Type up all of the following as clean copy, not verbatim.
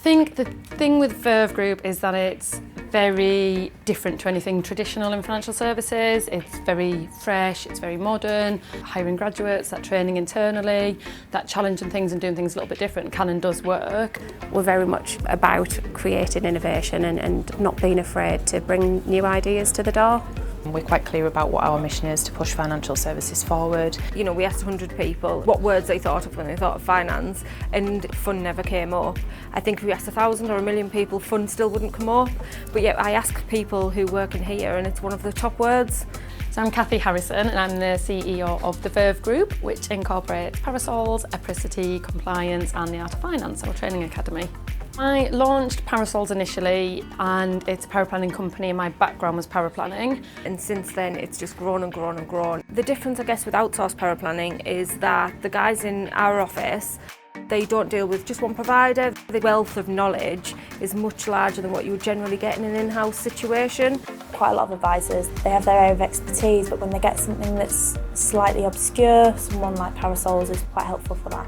think the thing with Verve Group is that it's very different to anything traditional in financial services. It's very fresh, it's very modern, hiring graduates, that training internally, that challenging things and doing things a little bit different can and does work. We're very much about creating innovation and not being afraid to bring new ideas to the door. We're quite clear about what our mission is to push financial services forward. You know, we asked 100 people what words they thought of when they thought of finance, and fun never came up. I think if we asked 1,000 or 1,000,000 people, fun still wouldn't come up. But yet I ask people who work in here and it's one of the top words. So I'm Cathy Harrison and I'm the CEO of the Verve Group, which incorporates Parasols, Apricity, Compliance and the Art of Finance, our training academy. I launched Parasols initially and it's a paraplanning company and my background was paraplanning. And since then it's just grown and grown and grown. The difference I guess with outsourced paraplanning is that the guys in our office, they don't deal with just one provider. The wealth of knowledge is much larger than what you would generally get in an in-house situation. Quite a lot of advisors, they have their area of expertise, but when they get something that's slightly obscure, someone like Parasols is quite helpful for that.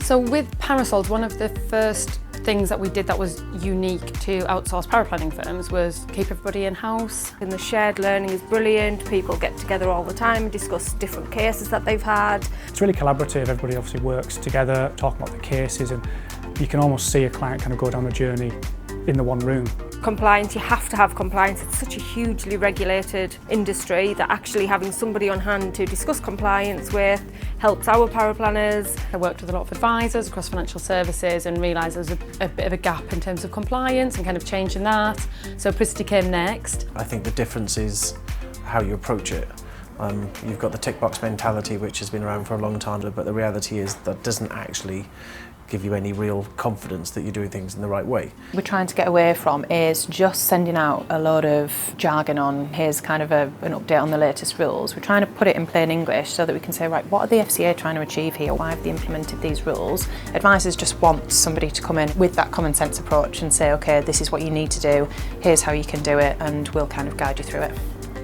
So with Parasols, one of the first things that we did that was unique to outsourced paraplanning firms was keep everybody in-house. And the shared learning is brilliant. People get together all the time and discuss different cases that they've had. It's really collaborative, everybody obviously works together, talking about the cases, and you can almost see a client kind of go down a journey in the one room. Compliance, you have to have compliance. It's such a hugely regulated industry that actually having somebody on hand to discuss compliance with helps our paraplanners. I worked with a lot of advisors across financial services and realised there was a bit of a gap in terms of compliance and kind of changing that. So Apricity came next. I think the difference is how you approach it. You've got the tick box mentality which has been around for a long time, but the reality is that doesn't actually give you any real confidence that you're doing things in the right way. We're trying to get away from is just sending out a load of jargon on here's kind of an update on the latest rules. We're trying to put it in plain English so that we can say, right, what are the FCA trying to achieve here? Why have they implemented these rules? Advisors just want somebody to come in with that common sense approach and say, okay, this is what you need to do, here's how you can do it, and we'll kind of guide you through it.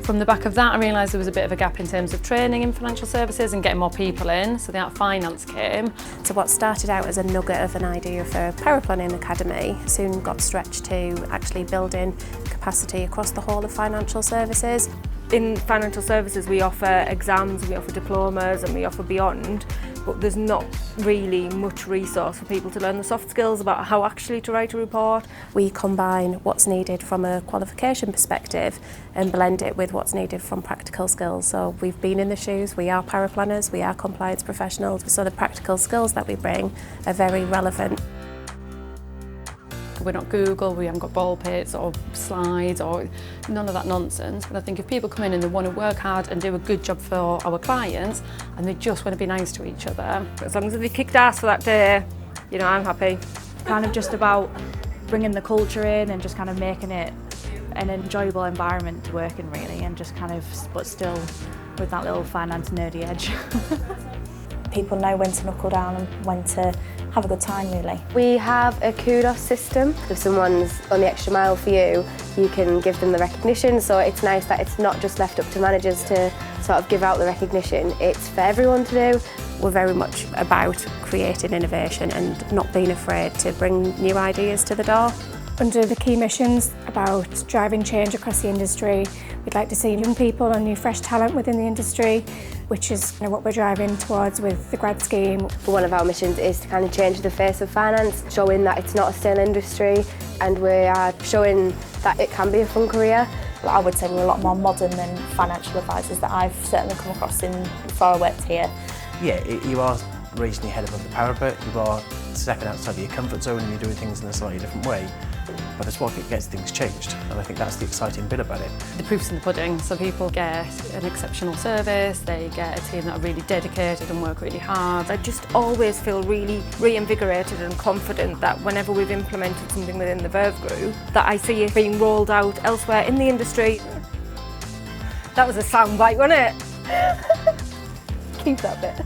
From the back of that, I realised there was a bit of a gap in terms of training in financial services and getting more people in, so the Art of Finance came. So what started out as a nugget of an idea for a paraplanning academy soon got stretched to actually building capacity across the whole of financial services. In financial services we offer exams, we offer diplomas and we offer beyond, but there's not really much resource for people to learn the soft skills about how actually to write a report. We combine what's needed from a qualification perspective and blend it with what's needed from practical skills. So we've been in the shoes, we are paraplanners, we are compliance professionals, so the practical skills that we bring are very relevant. We're not Google, we haven't got ball pits or slides or none of that nonsense. But I think if people come in and they want to work hard and do a good job for our clients and they just want to be nice to each other. As long as they kicked ass for that day, you know, I'm happy. Kind of just about bringing the culture in and just kind of making it an enjoyable environment to work in really, and just kind of, but still with that little finance nerdy edge. People know when to knuckle down and when to have a good time really. We have a kudos system. If someone's on the extra mile for you, you can give them the recognition, so it's nice that it's not just left up to managers to sort of give out the recognition, it's for everyone to do. We're very much about creating innovation and not being afraid to bring new ideas to the door. Under the key missions about driving change across the industry, we'd like to see young people and new fresh talent within the industry, which is what we're driving towards with the grad scheme. One of our missions is to kind of change the face of finance, showing that it's not a stale industry, and we are showing that it can be a fun career. I would say we're a lot more modern than financial advisors that I've certainly come across before I worked here. Yeah, you are raising your head above the parapet, you are stepping outside of your comfort zone and you're doing things in a slightly different way. But it's what gets things changed, and I think that's the exciting bit about it. The proof's in the pudding, so people get an exceptional service, they get a team that are really dedicated and work really hard. I just always feel really reinvigorated and confident that whenever we've implemented something within the Verve Group, that I see it being rolled out elsewhere in the industry. That was a soundbite, wasn't it? Keep that bit.